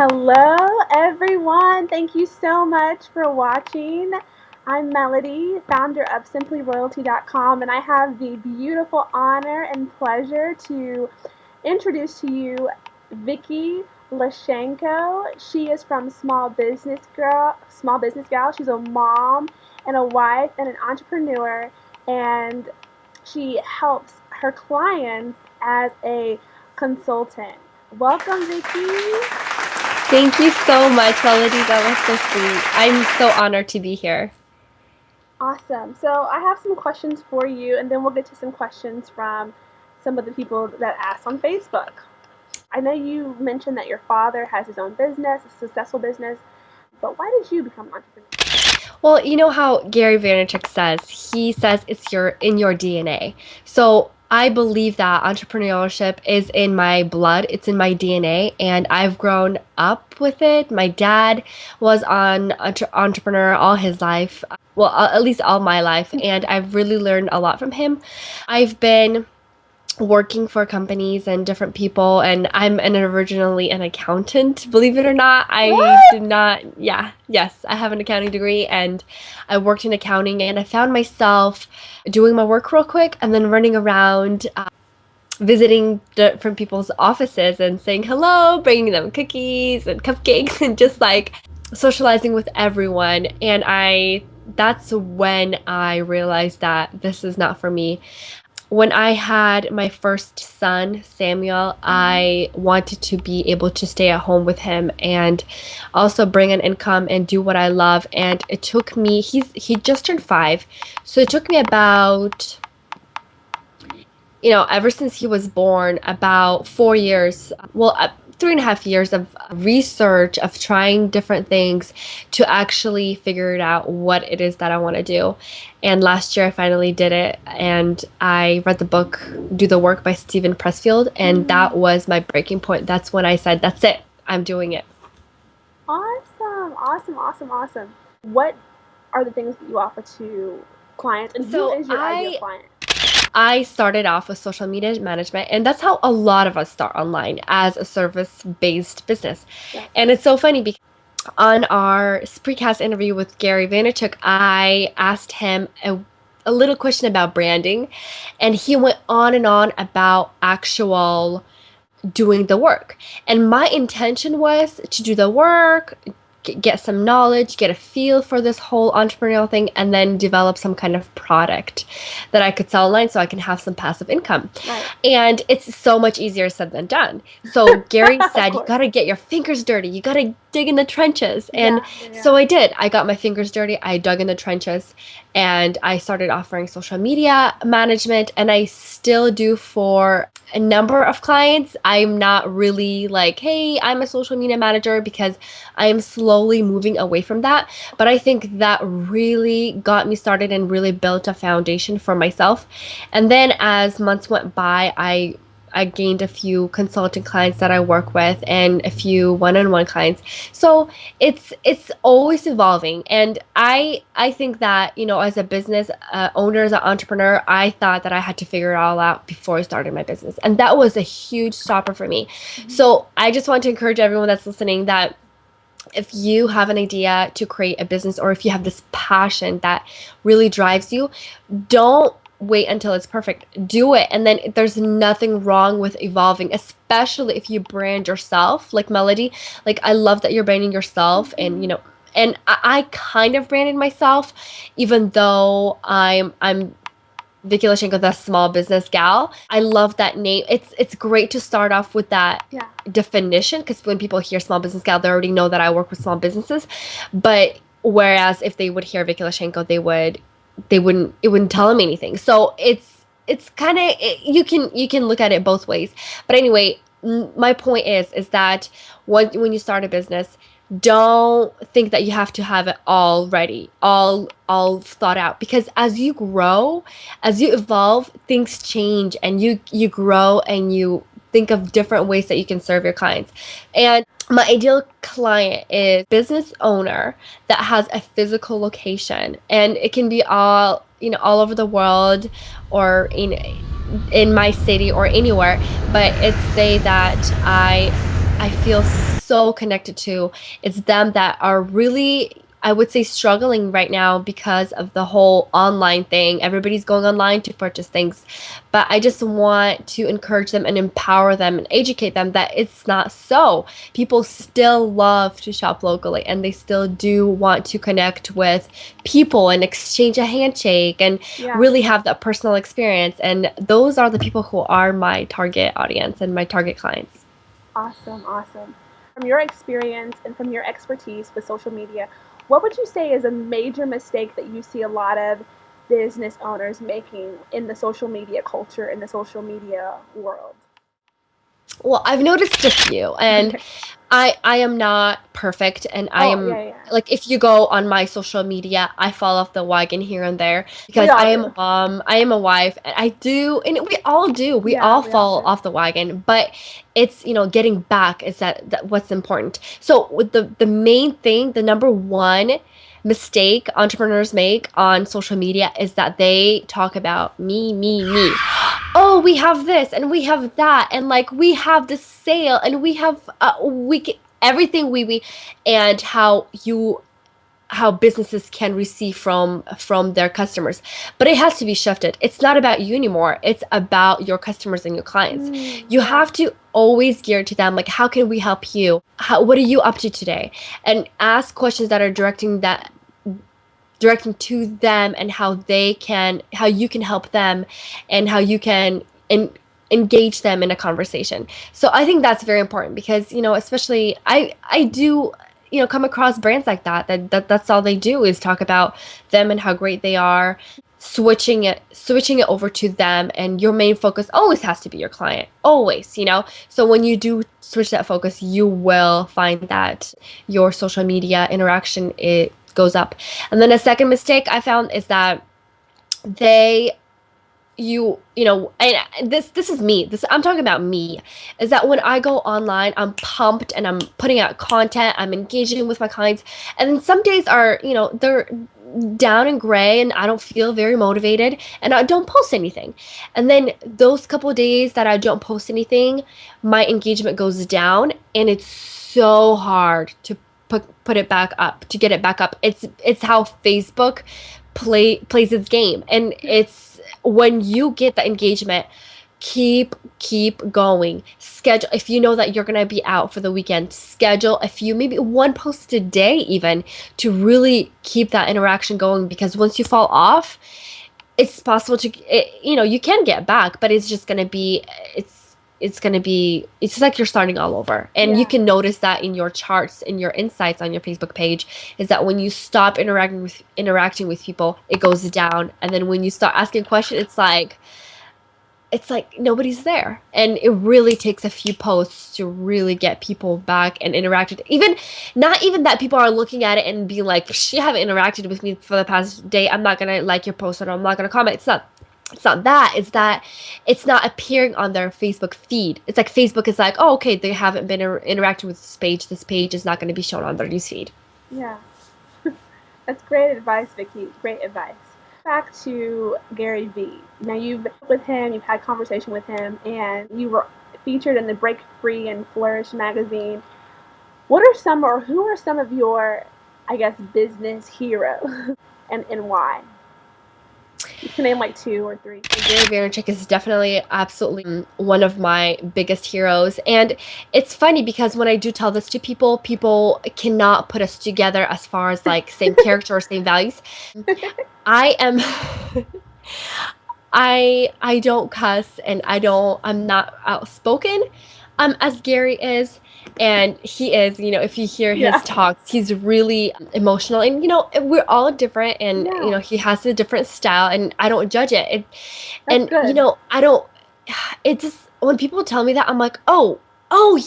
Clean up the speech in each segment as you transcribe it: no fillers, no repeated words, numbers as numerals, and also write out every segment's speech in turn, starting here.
Hello, everyone. Thank you so much for watching. I'm Melody, founder of simplyroyalty.com, and I have the beautiful honor and pleasure to introduce to you Vicky Lyashenko. She is from Small Business Gal. She's a mom and a wife and an entrepreneur, and she helps her clients as a consultant. Welcome, Vicky. Thank you so much, Melody. That was so sweet. I'm so honored to be here. Awesome. So I have some questions for you, and then we'll get to some questions from some of the people that asked on Facebook. I know you mentioned that your father has his own business, a successful business, but why did you become an entrepreneur? Well, you know how Gary Vaynerchuk says, he says it's in your DNA. So I believe that entrepreneurship is in my blood, it's in my DNA, and I've grown up with it. My dad was an entrepreneur all his life, well, at least all my life, and I've really learned a lot from him. I've been working for companies and different people, and originally an accountant, believe it or not. I What? did not, yeah, yes, I have an accounting degree, and I worked in accounting, and I found myself doing my work real quick and then running around, visiting different people's offices and saying hello, bringing them cookies and cupcakes and just like socializing with everyone. And that's when I realized that this is not for me. When I had my first son, Samuel, I wanted to be able to stay at home with him and also bring an income and do what I love. And it took me, he just turned 5. So it took me about, ever since he was born, about 4 years, well, 3.5 years of research, of trying different things to actually figure it out what it is that I want to do. And last year I finally did it, and I read the book Do the Work by Stephen Pressfield, and that was my breaking point. That's when I said, that's it, I'm doing it. Awesome, awesome, awesome, awesome. What are the things that you offer to clients, and who So is your ideal client? I started off with social media management, and that's how a lot of us start online, as a service-based business. Yeah. And it's so funny because on our precast interview with Gary Vaynerchuk, I asked him a little question about branding, and he went on and on about actual doing the work. And my intention was to do the work, get some knowledge, get a feel for this whole entrepreneurial thing, and then develop some kind of product that I could sell online so I can have some passive income. Right. And it's so much easier said than done. So Gary said, you course. got to get your fingers dirty. You got to dig in the trenches. And Yeah. so I did. I got my fingers dirty. I dug in the trenches, and I started offering social media management, and I still do for a number of clients. I'm not really like, hey, I'm a social media manager, because I am slowly moving away from that. But I think that really got me started and really built a foundation for myself. And then as months went by, I gained a few consulting clients that I work with and a few one-on-one clients. So it's always evolving. And I think that, as a business owner, as an entrepreneur, I thought that I had to figure it all out before I started my business. And that was a huge stopper for me. So I just want to encourage everyone that's listening that if you have an idea to create a business, or if you have this passion that really drives you, don't wait until it's perfect. Do it. And then there's nothing wrong with evolving, especially if you brand yourself like Melody. Like, I love that you're branding yourself, and and I kind of branded myself, even though I'm Vicky Lyashenko, the small business gal. I love that name. It's great to start off with that definition, because when people hear small business gal, they already know that I work with small businesses. But whereas if they would hear Vicky Lyashenko, it wouldn't tell them anything. So it's kind of, you can look at it both ways. But anyway, my point is that when you start a business, don't think that you have to have it all ready, all thought out, because as you grow, as you evolve, things change, and you grow, and you think of different ways that you can serve your clients. And my ideal client is business owner that has a physical location, and it can be all over the world, or in my city, or anywhere. But it's they that I feel so connected to. It's them that are really, I would say, struggling right now because of the whole online thing. Everybody's going online to purchase things. But I just want to encourage them and empower them and educate them that it's not so. People still love to shop locally, and they still do want to connect with people and exchange a handshake and Yeah. really have that personal experience. And those are the people who are my target audience and my target clients. Awesome, awesome. From your experience and from your expertise with social media, what would you say is a major mistake that you see a lot of business owners making in the social media culture, in the social media world? Well, I've noticed a few, and I am not perfect, and I Oh, am yeah, yeah. like, if you go on my social media, I fall off the wagon here and there We because I all am a do. mom, I am a wife, and I do, and we all do, we Yeah, all we all fall do. off the wagon, but it's, getting back is that what's important. So with the main thing, the number one mistake entrepreneurs make on social media is that they talk about me, me, me. Oh, we have this and we have that, and like we have the sale, and we have everything we and how businesses can receive from their customers. But it has to be shifted. It's not about you anymore. It's about your customers and your clients. You Yeah. have to always gear to them, like, how can we help you? What are you up to today? And ask questions that are directing to them, and how you can help them, and how you can engage them in a conversation. So I think that's very important because, especially I do, come across brands like that's all they do is talk about them and how great they are, switching it over to them, and your main focus always has to be your client, always. So when you do switch that focus, you will find that your social media interaction, it goes up. And then a second mistake I found is that they and this is me, this I'm talking about me, is that when I go online, I'm pumped and I'm putting out content, I'm engaging with my clients, and then some days are, they're down and gray, and I don't feel very motivated, and I don't post anything. And then those couple of days that I don't post anything, my engagement goes down, and it's so hard to put it back up, to get it back up. It's how Facebook plays its game, and it's when you get the engagement, keep going. Schedule, if you know that you're going to be out for the weekend, schedule a few, maybe one post a day even, to really keep that interaction going, because once you fall off, it's possible you can get back, but it's just going to be it's just like you're starting all over. And you Yeah. can notice that in your charts, in your insights on your Facebook page, is that when you stop interacting with people, it goes down. And then when you start asking questions, it's like nobody's there. And it really takes a few posts to really get people back and interacted. Even not even that people are looking at it and being like, you haven't interacted with me for the past day, I'm not gonna like your post, or I'm not gonna comment. It's not that. It's that it's not appearing on their Facebook feed. It's like Facebook is like, oh, okay, they haven't been interacting with this page. This page is not going to be shown on their newsfeed. Yeah. That's great advice, Vicky. Great advice. Back to Gary Vee. Now you've been with him, you've had conversation with him, and you were featured in the Break Free and Flourish magazine. What are some, or who are some of your, I guess, business heroes, and why? You can name like two or three. Gary Vaynerchuk is definitely absolutely one of my biggest heroes. And it's funny because when I do tell this to people, people cannot put us together as far as like same character or same values. I am I don't cuss, and I'm not outspoken as Gary is. And he is, if you hear his Yeah. talks, he's really emotional, and we're all different, and Yeah. he has a different style, and I don't judge it. That's And good. I don't, it just, when people tell me that, I'm like, oh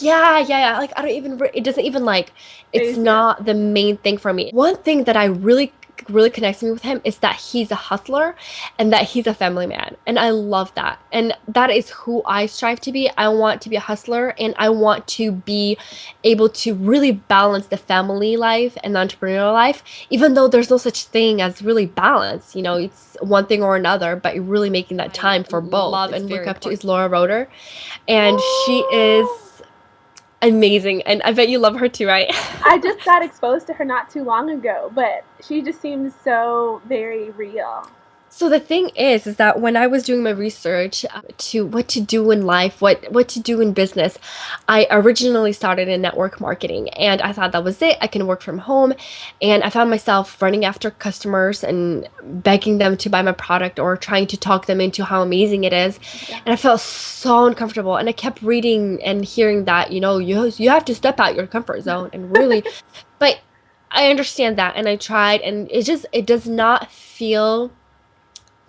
yeah, yeah, yeah, like I don't even it doesn't even, like, it's Phase you. not the main thing for me. One thing that I really connects me with him is that he's a hustler, and that he's a family man, and I love that. And that is who I strive to be. I want to be a hustler, and I want to be able to really balance the family life and the entrepreneurial life, even though there's no such thing as really balance. It's one thing or another, but you're really making that time for both. Love and look up to is Laura Roeder, and she is amazing. And I bet you love her too, right? I just got exposed to her not too long ago, but she just seems so very real. So the thing is that when I was doing my research to what to do in life, what to do in business, I originally started in network marketing, and I thought that was it. I can work from home, and I found myself running after customers and begging them to buy my product or trying to talk them into how amazing it is. Yeah. And I felt so uncomfortable, and I kept reading and hearing that, you have to step out your comfort zone and really, but I understand that, and I tried, and it does not feel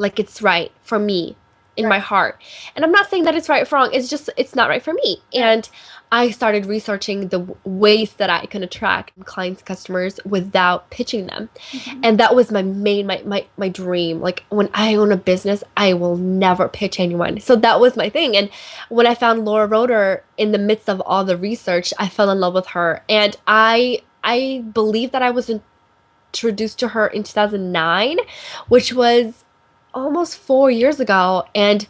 like it's right for me in my Right. heart. And I'm not saying that it's right or wrong. It's just it's not right for me. Right. And I started researching the ways that I can attract clients, customers without pitching them. Mm-hmm. And that was my dream. Like when I own a business, I will never pitch anyone. So that was my thing. And when I found Laura Roeder in the midst of all the research, I fell in love with her. And I believe that I was introduced to her in 2009, which was almost 4 years ago, and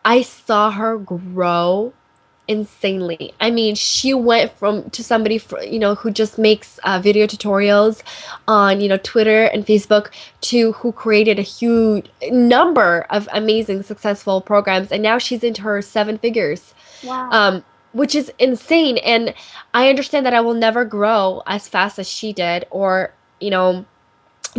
I saw her grow insanely. I mean, she went from to somebody who just makes video tutorials on Twitter and Facebook to who created a huge number of amazing successful programs, and now she's into her seven figures, Wow. um, which is insane. And I understand that I will never grow as fast as she did, or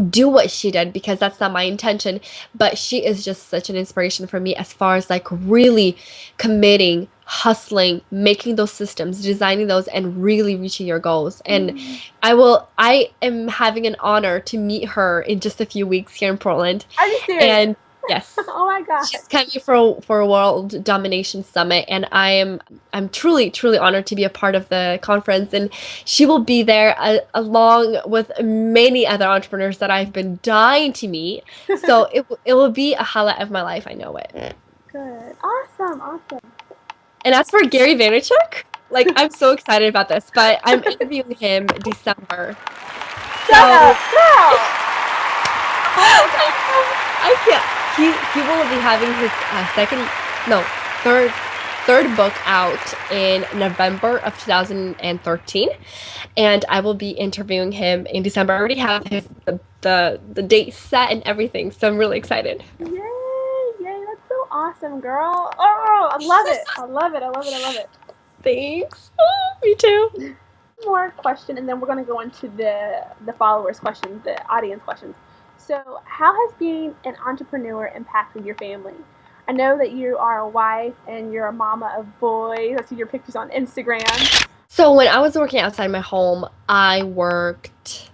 do what she did, because that's not my intention, but she is just such an inspiration for me as far as like really committing, hustling, making those systems, designing those, and really reaching your goals. And Mm. I am having an honor to meet her in just a few weeks here in Portland. Are you serious? And yes, Oh my gosh. she's coming for a world domination summit, and I'm truly truly honored to be a part of the conference. And she will be there along with many other entrepreneurs that I've been dying to meet. So it will be a highlight of my life. I know it. Good. Awesome. Awesome. And as for Gary Vaynerchuk, like I'm so excited about this, but I'm interviewing him December. Shut up, So girl. Oh my gosh. I can't. He will be having his second, no, third book out in November of 2013, and I will be interviewing him in December. I already have the date set and everything, so I'm really excited. Yay! Yay! That's so awesome, girl. Oh, I love it. I love it. I love it. I love it. Thanks. Oh, me too. More question, and then we're going to go into the followers' questions, the audience questions. So, how has being an entrepreneur impacted your family? I know that you are a wife and you're a mama of boys. I see your pictures on Instagram. So when I was working outside my home, I worked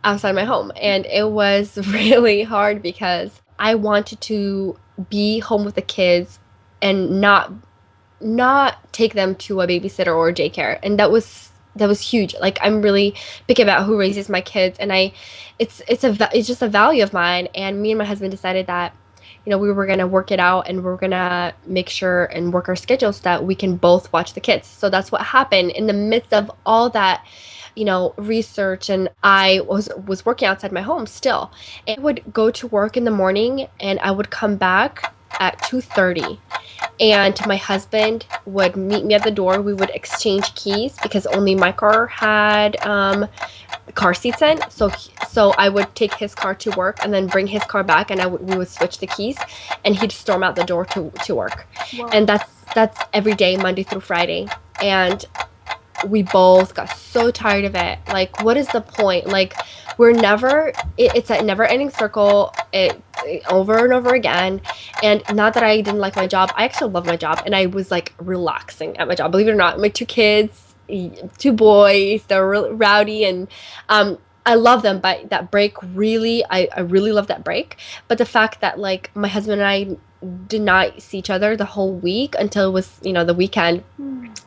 outside my home, and it was really hard because I wanted to be home with the kids and not take them to a babysitter or a daycare. And that was huge. Like I'm really picky about who raises my kids, and it's just a value of mine. And me and my husband decided that we were gonna work it out, and we're gonna make sure and work our schedules so that we can both watch the kids. So that's what happened in the midst of all that research. And I was working outside my home still. And I would go to work in the morning, and I would come back at 2:30, and my husband would meet me at the door. We would exchange keys because only my car had car seats in. So I would take his car to work and then bring his car back, and we would switch the keys, and he'd storm out the door to work. Whoa. And that's every day, Monday through Friday. And we both got so tired of it. Like, what is the point? Like, it's a never ending circle. It over and over again. And not that I didn't like my job. I actually love my job, and I was like relaxing at my job. Believe it or not, my two kids, two boys, they're really rowdy, and I love them. But that break really, I really love that break. But the fact that like my husband and I did not see each other the whole week until it was the weekend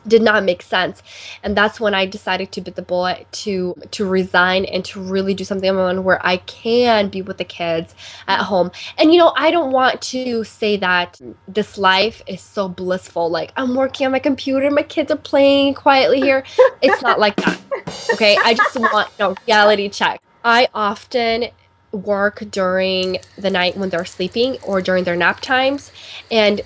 did not make sense. And that's when I decided to bit the bullet to resign and to really do something on my own where I can be with the kids at home. And I don't want to say that this life is so blissful, like I'm working on my computer, my kids are playing quietly here. It's not like that. Okay, I just want reality check. I often work during the night when they're sleeping or during their nap times. And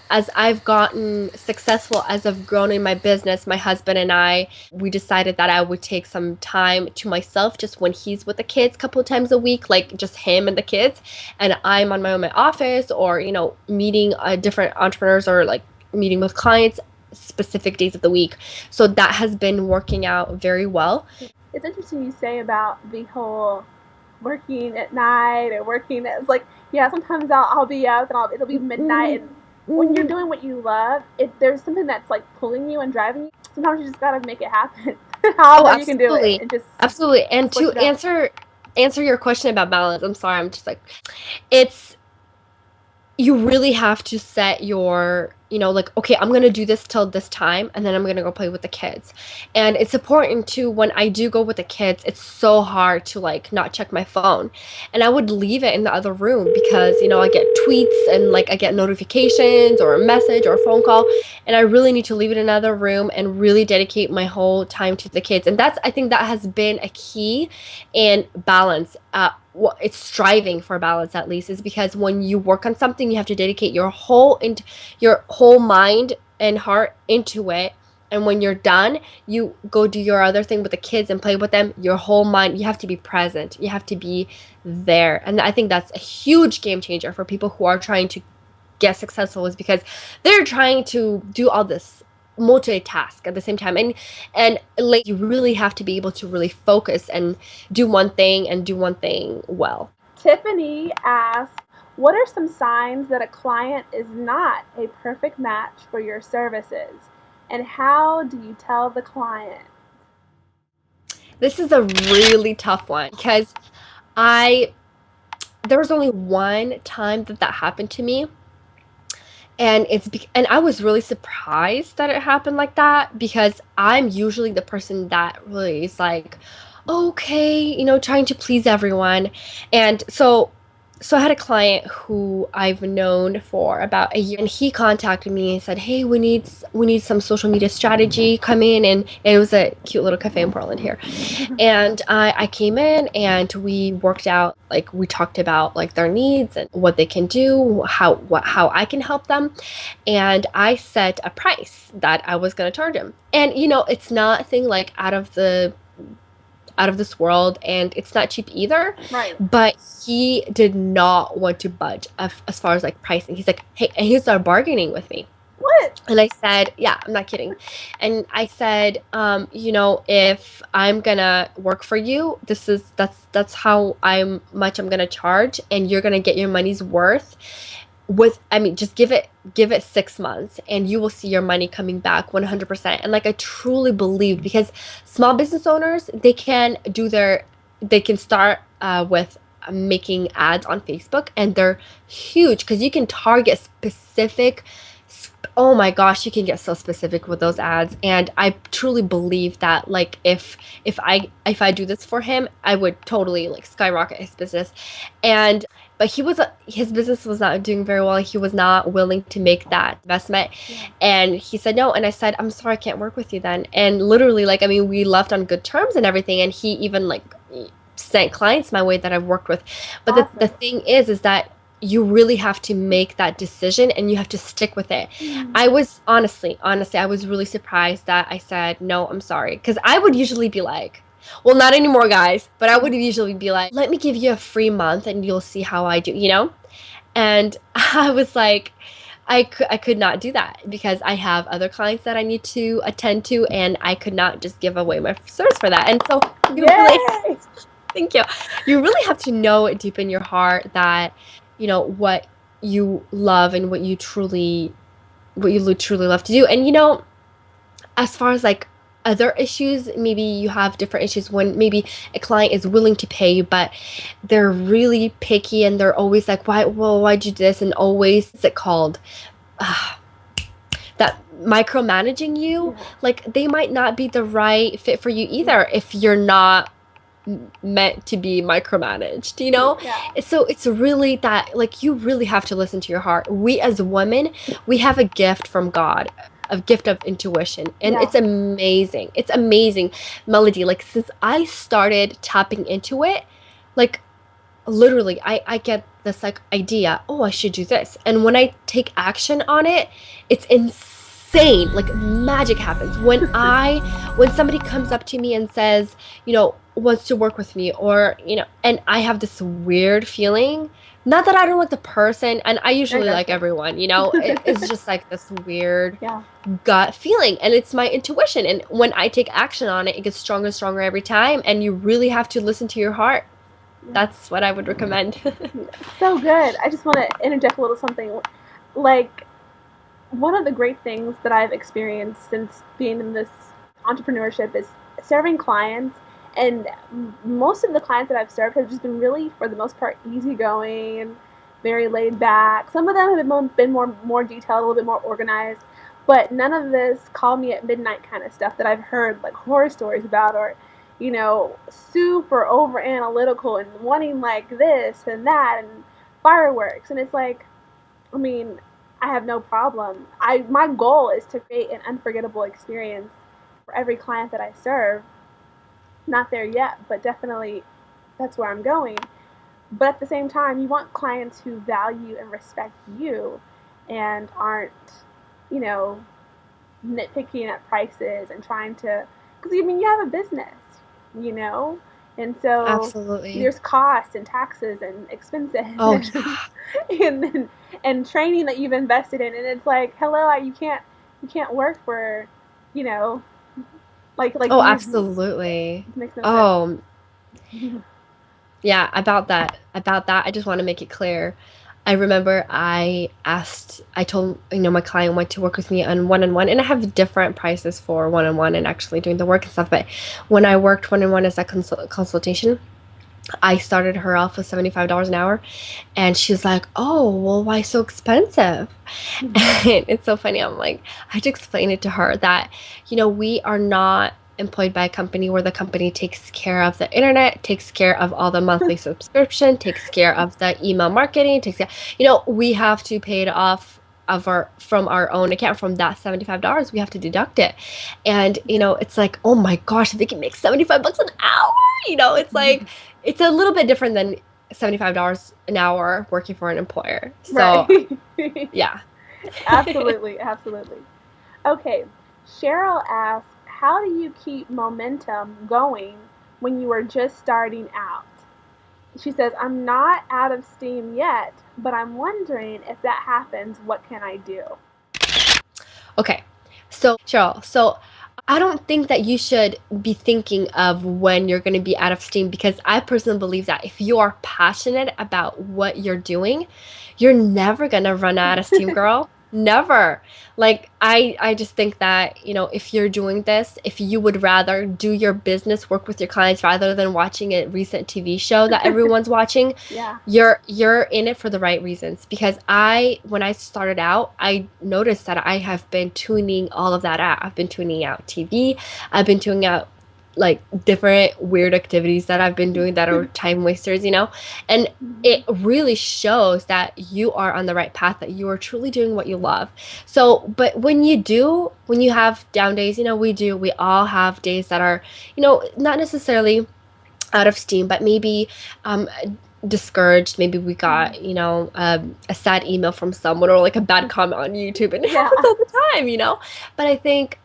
as I've gotten successful, as I've grown in my business, my husband and I, we decided that I would take some time to myself just when he's with the kids a couple of times a week, like just him and the kids. And I'm on my own in my office, or, meeting different entrepreneurs, or like meeting with clients specific days of the week. So that has been working out very well. It's interesting you say about the whole working at night or working at, like, yeah, sometimes I'll be up and it'll be midnight, and when you're doing what you love, there's something that's like pulling you and driving you. Sometimes you just gotta make it happen. Oh, However you can do it, absolutely. and just Absolutely. And switch to it up. answer your question about balance, I'm sorry, I'm just like, it's you really have to set your, like, okay, I'm going to do this till this time, and then I'm going to go play with the kids. And it's important to, when I do go with the kids, it's so hard to like not check my phone. And I would leave it in the other room because, I get tweets and like I get notifications or a message or a phone call. And I really need to leave it in another room and really dedicate my whole time to the kids. And I think that has been a key in balance. It's striving for balance, at least, is because when you work on something, you have to dedicate your whole mind and heart into it. And when you're done, you go do your other thing with the kids and play with them. Your whole mind, you have to be present, you have to be there. And I think that's a huge game changer for people who are trying to get successful, is because they're trying to do all this multitask at the same time. And like, you really have to be able to really focus and do one thing, and do one thing well. Tiffany asks, what are some signs that a client is not a perfect match for your services? And how do you tell the client? This is a really tough one, because I there was only one time that happened to me, and and I was really surprised that it happened like that, because I'm usually the person that really is like, okay, trying to please everyone. And so I had a client who I've known for about a year, and he contacted me and said, "Hey, we need some social media strategy. Come in." And it was a cute little cafe in Portland here. And I came in and we worked out, like, we talked about like their needs and what they can do, how I can help them. And I set a price that I was going to charge him. And it's nothing like out of this world, and it's not cheap either. Right. But he did not want to budge as far as like pricing. He's like, hey, and he started bargaining with me. What? And I said, yeah, I'm not kidding. And I said, if I'm gonna work for you, that's how much I'm gonna charge, and you're gonna get your money's worth. Just give it 6 months, and you will see your money coming back 100%. And like, I truly believe, because small business owners, they can start with making ads on Facebook, and they're huge because you can target specific. Oh my gosh, you can get so specific with those ads. And I truly believe that, like, if I do this for him, I would totally like skyrocket his business. And but his business was not doing very well. He was not willing to make that investment. Yeah. And he said no. And I said, I'm sorry, I can't work with you then. And literally, like, I mean, we left on good terms and everything. And he even like sent clients my way that I've worked with. But Awesome. the thing is that you really have to make that decision, and you have to stick with it. I was honestly, I was really surprised that I said, no, I'm sorry. Because I would usually be like, well, not anymore, guys, but I would usually be like, let me give you a free month and you'll see how I do. And I was like, I could not do that, because I have other clients that I need to attend to, and I could not just give away my service for that. And so you really, thank you. You really have to know it deep in your heart that, what you love and what you truly love to do. And as far as like other issues, maybe you have different issues when maybe a client is willing to pay you, but they're really picky, and they're always like, why'd you do this? And always, what's it called? That micromanaging you. Like, they might not be the right fit for you either if you're not meant to be micromanaged. Yeah. So it's really that, like, you really have to listen to your heart. We as women, we have a gift from God, a gift of intuition, and Yeah. it's amazing. Melody, like, since I started tapping into it, like, literally I get this like idea, oh, I should do this. And when I take action on it, it's insane. Like magic happens. When somebody comes up to me and says, wants to work with me, or, and I have this weird feeling, not that I don't like the person, and I I usually like gotcha. everyone, it's just like this weird Yeah. gut feeling, and it's my intuition. And when I take action on it, it gets stronger and stronger every time, and you really have to listen to your heart. Yeah. That's what I would recommend. So good. I just want to interject a little something. Like, one of the great things that I've experienced since being in this entrepreneurship is serving clients. And most of the clients that I've served have just been really, for the most part, easygoing and very laid back. Some of them have been more detailed, a little bit more organized. But none of this call me at midnight kind of stuff that I've heard like horror stories about, or super over analytical and wanting like this and that and fireworks. And it's like, I mean, I have no problem. My goal is to create an unforgettable experience for every client that I serve. Not there yet, but definitely that's where I'm going. But at the same time, you want clients who value and respect you and aren't, you know, nitpicking at prices and trying to, because I mean, you have a business, you know, and so Absolutely. there's costs and taxes and expenses Oh, yeah. and and training that you've invested in, and it's like, hello, you can't work for, you know, like Oh, these. absolutely. It makes no sense. Oh, yeah, about that. About that, I just want to make it clear. I remember I told, my client went to work with me on one, and I have different prices for one and actually doing the work and stuff. But when I worked one as a consultation, I started her off with $75 an hour. And she's like, oh, well, why so expensive? And it's so funny. I'm like, I had to explain it to her that, we are not employed by a company where the company takes care of the internet, takes care of all the monthly subscription, takes care of the email marketing, takes care, we have to pay it off from our own account. From that $75, we have to deduct it. And, Yeah. it's like, oh my gosh, Vicky makes 75 bucks an hour. It's like, it's a little bit different than $75 an hour working for an employer. Right. So, yeah. Absolutely, absolutely. Okay, Cheryl asks, how do you keep momentum going when you are just starting out? She says, I'm not out of steam yet, but I'm wondering if that happens, what can I do? Okay. So, Cheryl, I don't think that you should be thinking of when you're going to be out of steam, because I personally believe that if you are passionate about what you're doing, you're never going to run out of steam, girl. Never. Like I just think that, if you're doing this, if you would rather do your business, work with your clients rather than watching a recent TV show that everyone's watching, Yeah. you're in it for the right reasons. Because when I started out, I noticed that I have been tuning all of that out. I've been tuning out TV. I've been tuning out like different weird activities that I've been doing that are time wasters, and Mhm. it really shows that you are on the right path, that you are truly doing what you love. So, but when you have down days, we all have days that are, not necessarily out of steam, but maybe um, discouraged. Maybe we got, a sad email from someone, or like a bad comment on YouTube, and it Yeah. happens all the time. But I think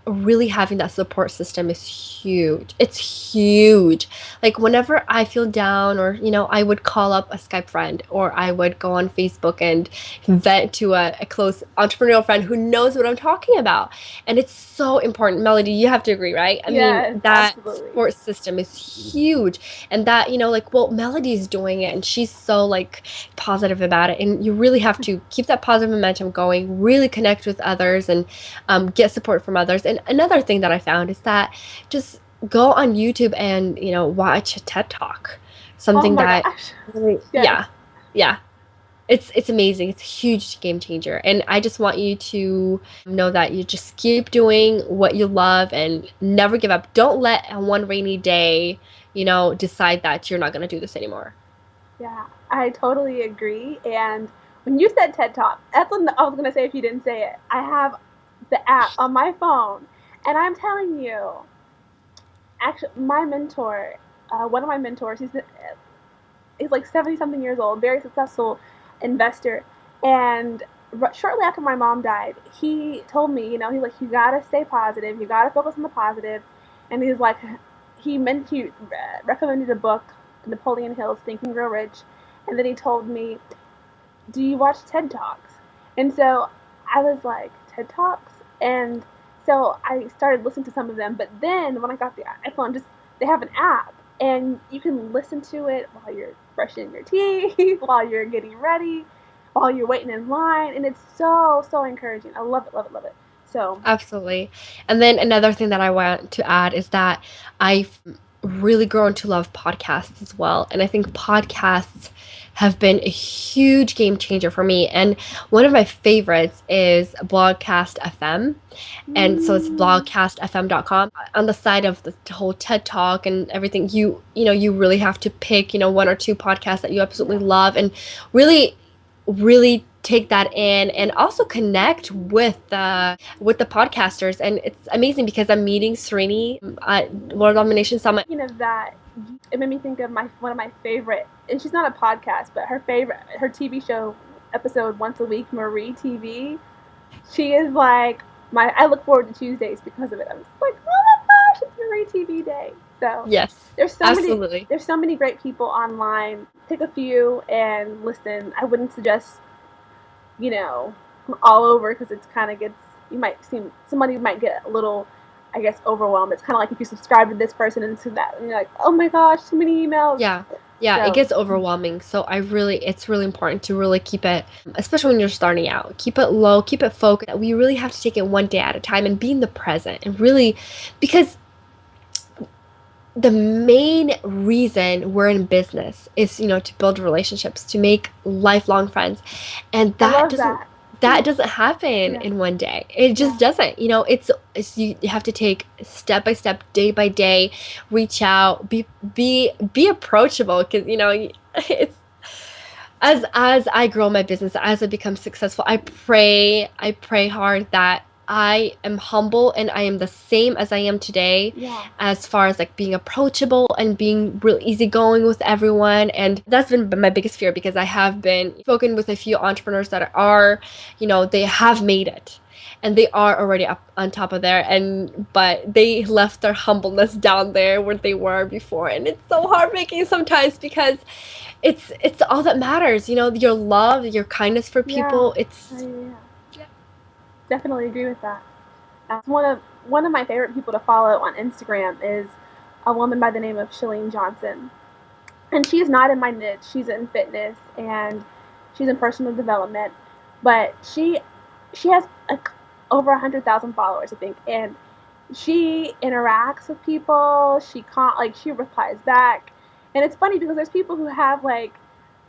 really having that support system is huge. It's huge. Like whenever I feel down, or, I would call up a Skype friend, or I would go on Facebook and vent to a close entrepreneurial friend who knows what I'm talking about. And it's so important. Melody, you have to agree, right? I mean, Yes, that absolutely. support system is huge. And that, like, well, Melody's doing it and she's so like positive about it. And you really have to keep that positive momentum going, really connect with others, and get support from others. And another thing that I found is that just go on YouTube and, watch a TED Talk. Oh Something my that gosh. really, Yes. yeah, yeah. It's amazing. It's a huge game changer. And I just want you to know that you just keep doing what you love and never give up. Don't let a one rainy day, decide that you're not going to do this anymore. Yeah, I totally agree. And when you said TED Talk, that's what I was going to say if you didn't say it. I have the app on my phone, and I'm telling you, actually, my mentor, one of my mentors, he's like 70 something years old, very successful investor. And shortly after my mom died, he told me, he's like, you gotta stay positive, you gotta focus on the positive. And he's like, he recommended a book, Napoleon Hill's Think and Grow Rich. And then he told me, do you watch TED Talks? And so I was like, TED Talks? And so I started listening to some of them. But then when I got the iPhone, they have an app, and you can listen to it while you're brushing your teeth, while you're getting ready, while you're waiting in line. And it's so, so encouraging. I love it, love it, love it. So Absolutely. And then another thing that I want to add is that I've really grown to love podcasts as well. And I think podcasts have been a huge game changer for me. And one of my favorites is Blogcast FM. And so it's blogcastfm.com. On the side of the whole TED Talk and everything, you really have to pick, one or two podcasts that you absolutely love and really really take that in and also connect with the podcasters. And it's amazing because I'm meeting Srini at World Domination Summit. Speaking of that, it made me think of one of my favorite, and she's not a podcast, but her TV show episode once a week, Marie TV. She is like I look forward to Tuesdays because of it. I'm just like, oh my gosh, it's Marie TV day. So Yes, absolutely. there's so many great people online. Pick a few and listen. I wouldn't suggest, all over, because it's kind of gets, somebody might get a little, I guess, overwhelmed. It's kind of like if you subscribe to this person and to that, and you're like, oh my gosh, too many emails. Yeah. Yeah, So, it gets overwhelming. So it's really important to really keep it, especially when you're starting out, keep it low, keep it focused. We really have to take it one day at a time and be in the present and really, because the main reason we're in business is, to build relationships, to make lifelong friends. And I love that. that doesn't happen Yeah. in one day. It just doesn't. It's you have to take step by step, day by day, reach out, be approachable, because it's as I grow my business, as I become successful, I pray hard that I am humble and I am the same as I am today, Yeah. as far as like being approachable and being real easygoing with everyone. And that's been my biggest fear, because I have been spoken with a few entrepreneurs that are, they have made it and they are already up on top of there, but they left their humbleness down there where they were before. And it's so heartbreaking sometimes, because it's all that matters, your love, your kindness for people. Yeah. Definitely agree with that. One of my favorite people to follow on Instagram is a woman by the name of Shalene Johnson, and she's not in my niche. She's in fitness and she's in personal development, but she has over 100,000 followers, I think, and she interacts with people. She replies back, and it's funny because there's people who have like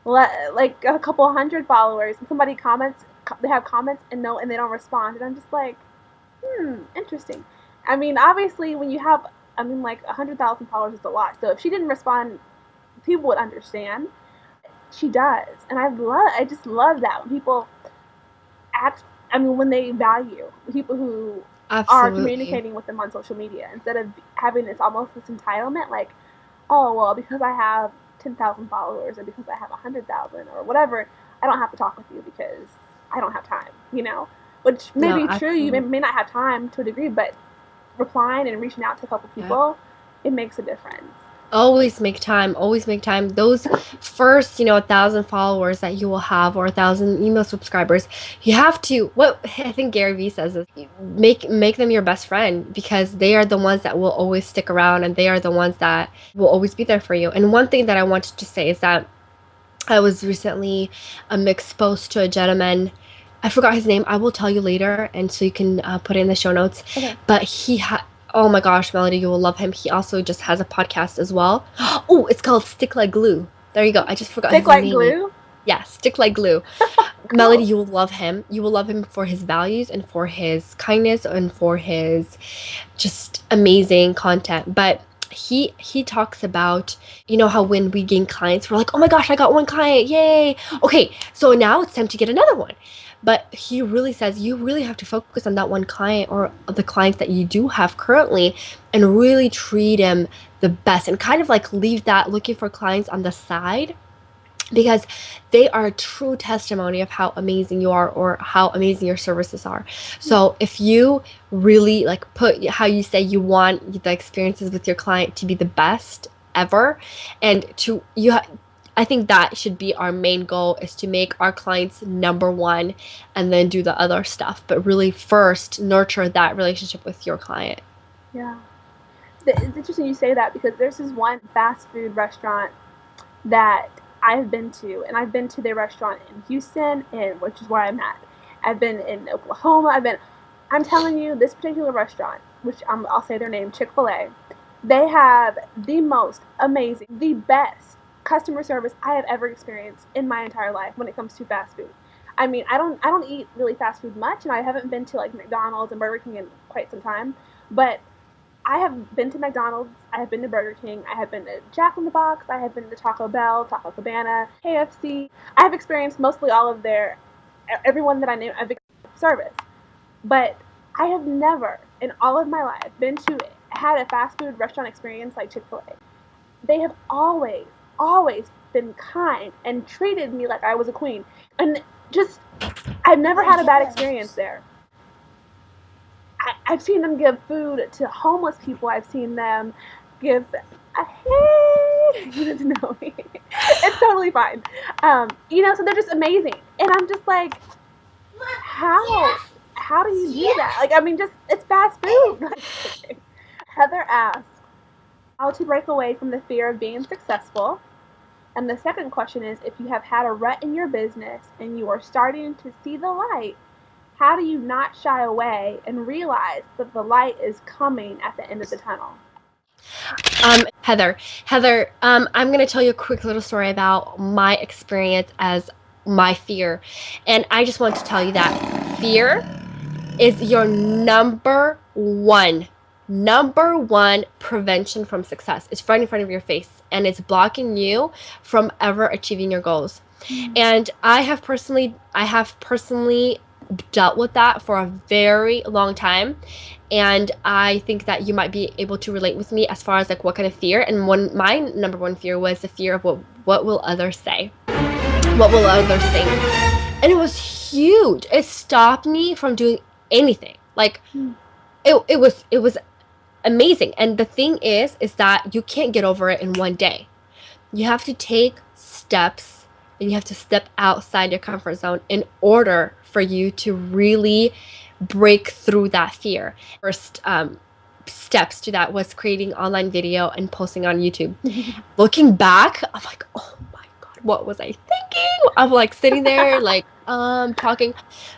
a couple hundred followers, and somebody comments, they have comments and they don't respond, and I'm just like, interesting. I mean, obviously, when you have, like 100,000 followers is a lot. So if she didn't respond, people would understand. She does, and I just love that when people act. When they value people who are Absolutely. communicating with them on social media, instead of having this entitlement, like, oh well, because I have 10,000 followers or because I have 100,000 or whatever, I don't have to talk with you because I don't have time. Which may No, be true. You absolutely. may not have time to a degree, but replying and reaching out to a couple people, it makes a difference. Always make time. Always make time. Those first, 1,000 followers that you will have, or 1,000 email subscribers, you have to. What I think Gary Vee says is, make them your best friend, because they are the ones that will always stick around, and they are the ones that will always be there for you. And one thing that I wanted to say is that I was recently exposed to a gentleman. I forgot his name. I will tell you later, and so you can put it in the show notes. Okay. But oh my gosh, Melody, you will love him. He also just has a podcast as well. Oh, it's called Stick Like Glue. There you go. I just forgot Stick his like name. glue. Yeah, Stick Like Glue. Cool. Melody, you will love him. You will love him for his values and for his kindness and for his just amazing content. But he talks about, how when we gain clients, we're like, oh my gosh, I got one client, yay. Okay, so now it's time to get another one. But he really says you really have to focus on that one client, or the clients that you do have currently, and really treat him the best, and kind of like leave that looking for clients on the side, because they are a true testimony of how amazing you are or how amazing your services are. So if you really like put how you say you want the experiences with your client to be the best ever, and to I think that should be our main goal, is to make our clients number one and then do the other stuff, but really first nurture that relationship with your client. Yeah. It's interesting you say that, because there's this one fast food restaurant that I've been to, and I've been to their restaurant in Houston, and which is where I'm at. I've been in Oklahoma. I'm telling you, this particular restaurant, which I'll say their name, Chick-fil-A, they have the most amazing, the best customer service I have ever experienced in my entire life when it comes to fast food. I mean, I don't eat really fast food much, and I haven't been to like McDonald's and Burger King in quite some time, but I have been to McDonald's, I have been to Burger King, I have been to Jack in the Box, I have been to Taco Bell, Taco Cabana, KFC. I have experienced mostly all of everyone that I name, I've experienced service. But I have never in all of my life had a fast food restaurant experience like Chick-fil-A. They have always been kind and treated me like I was a queen. And just, I've never had a bad experience there. I've seen them give food to homeless people. I've seen them give a hey, he doesn't know me. It's totally fine. So they're just amazing. And I'm just like, how do you do that? Like, I mean, just, it's fast food. Heather asks, how to break away from the fear of being successful. And the second question is, if you have had a rut in your business and you are starting to see the light, how do you not shy away and realize that the light is coming at the end of the tunnel? Heather, I'm going to tell you a quick little story about my experience as my fear. And I just want to tell you that fear is your number one prevention from success. It's right in front of your face, and it's blocking you from ever achieving your goals. And I have personally dealt with that for a very long time, and I think that you might be able to relate with me as far as like what kind of fear. And my number one fear was the fear of what will others say, what will others think. And it was huge. It stopped me from doing anything. Like it was amazing. And the thing is that you can't get over it in one day. You have to take steps, and you have to step outside your comfort zone in order for you to really break through that fear. First steps to that was creating online video and posting on YouTube. Looking back, I'm like, oh my God, what was I thinking? I'm like sitting there like talking.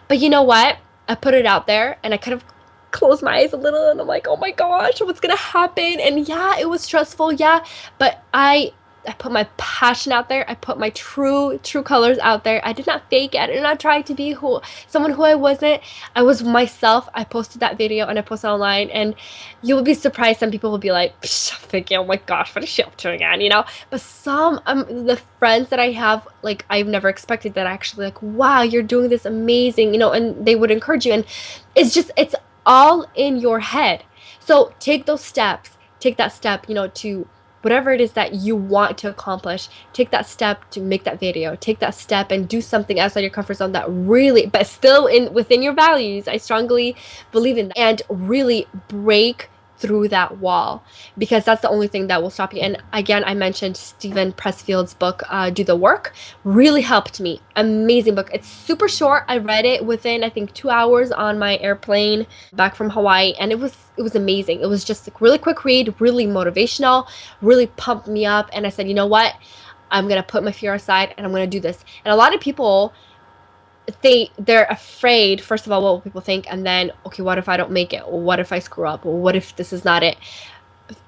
But you know what? I put it out there, and I kind of closed my eyes a little, and I'm like, oh my gosh, what's gonna happen? And yeah, it was stressful, yeah, but I put my passion out there. I put my true colors out there. I did not fake it. I did not try to be someone who I wasn't. I was myself. I posted that video and I posted online, and you will be surprised. Some people will be like, thinking, oh my gosh, what is she up to again? But some the friends that I have, like, I've never expected that actually like, wow, you're doing this amazing, and they would encourage you. And it's all in your head. So take those steps. Take that step, to whatever it is that you want to accomplish. Take that step to make that video. Take that step and do something outside your comfort zone that really, but still within your values. I strongly believe in that. And really break through that wall, because that's the only thing that will stop you. And again, I mentioned Stephen Pressfield's book, Do the Work, really helped me. Amazing book. It's super short. I read it within, I think, 2 hours on my airplane back from Hawaii, and it was amazing. It was just a really quick read, really motivational, really pumped me up. And I said, you know what? I'm gonna put my fear aside and I'm gonna do this. And a lot of people, they're afraid, first of all, what will people think, and then, okay, what if I don't make it, or what if I screw up, or what if this is not it?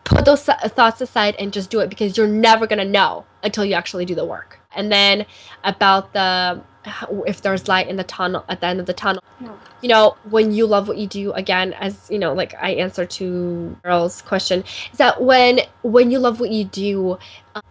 Put those thoughts aside and just do it, because you're never gonna know until you actually do the work. And then about if there's light in the tunnel at the end of the tunnel, when you love what you do, again, as like I answered to Earl's question, is that when you love what you do,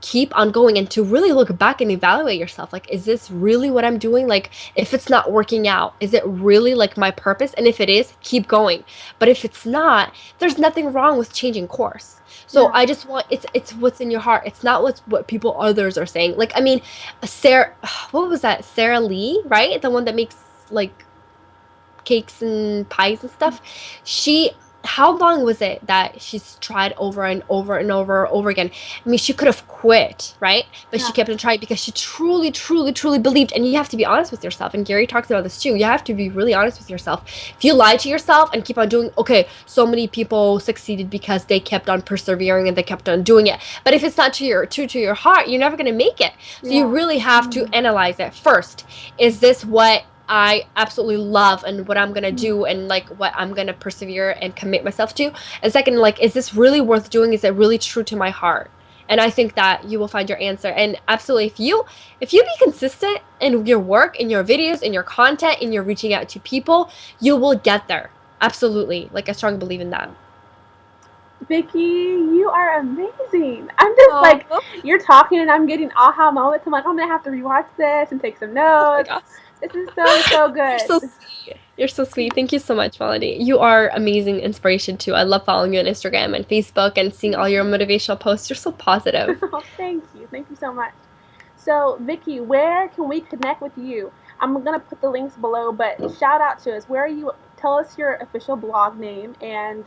keep on going, and to really look back and evaluate yourself. Like, is this really what I'm doing? Like, if it's not working out, is it really like my purpose? And if it is, keep going. But if it's not, there's nothing wrong with changing course. So I just want, it's what's in your heart. It's not what people others are saying. Like, I mean, Sarah, what was that? Sarah Lee, right? The one that makes like cakes and pies and stuff. She, how long was it that she's tried over and over and over again? I mean, she could have quit, right? But she Yeah. kept on trying because she truly, truly, truly believed. And you have to be honest with yourself. And Gary talks about this too. You have to be really honest with yourself. If you lie to yourself and keep on doing, okay, so many people succeeded because they kept on persevering and they kept on doing it. But if it's not true to your heart, you're never going to make it. So you Yeah. really have to analyze it first. Is this what I absolutely love and what I'm gonna do and like what I'm gonna persevere and commit myself to? And second, like, is this really worth doing? Is it really true to my heart? And I think that you will find your answer. And absolutely, if you be consistent in your work, in your videos, in your content, in your reaching out to people, you will get there. Absolutely. Like, I strongly believe in that. Vicky, you are amazing. I'm just Oh, like, you're talking and I'm getting aha moments. I'm like, I'm going to have to rewatch this and take some oh my notes. gosh. This is so, so You're so good. sweet. You're so sweet. Thank you so much, Melody. You are amazing inspiration too. I love following you on Instagram and Facebook and seeing all your motivational posts. You're so positive. Oh, thank you. Thank you so much. So, Vicky, where can we connect with you? I'm going to put the links below, but shout out to us. Where are you? Tell us your official blog name and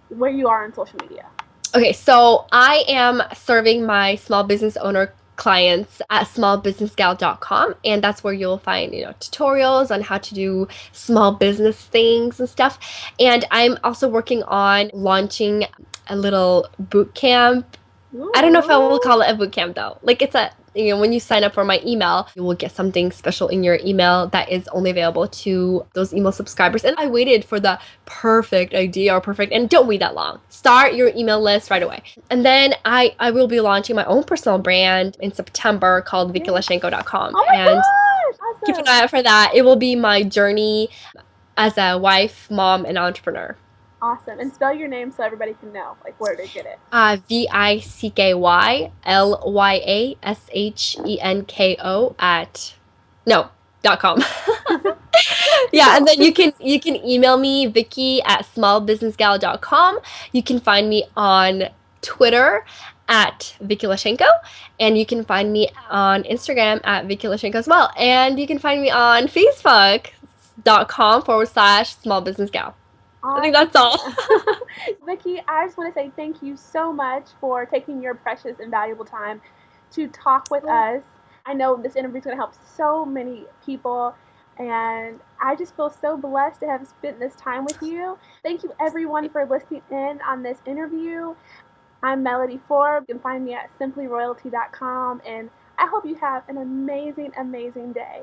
where you are on social media. Okay, so I am serving my small business owner clients at smallbusinessgal.com, and that's where you'll find, tutorials on how to do small business things and stuff. And I'm also working on launching a little boot camp. I don't know if I will Ooh. call it a boot camp though. Like, it's a, when you sign up for my email, you will get something special in your email that is only available to those email subscribers. And I waited for the perfect idea or perfect, and don't wait that long. Start your email list right away. And then I will be launching my own personal brand in September called VickyLyashenko.com. Oh my And gosh! keep an Awesome. eye out for that. It will be my journey as a wife, mom, and entrepreneur. Awesome. And spell your name so everybody can know, like, where to get it. VickyLyashenko at no .com. Yeah, and then you can email me, Vicky at smallbusinessgal.com. You can find me on Twitter at Vicky Lyashenko, and you can find me on Instagram at Vicky Lyashenko as well. And you can find me on Facebook.com/smallbusinessgal. I think that's all. Awesome. Vicky, I just want to say thank you so much for taking your precious and valuable time to talk with us. I know this interview is going to help so many people, and I just feel so blessed to have spent this time with you. Thank you, everyone, for listening in on this interview. I'm Melody Forbes. You can find me at simplyroyalty.com, and I hope you have an amazing, amazing day.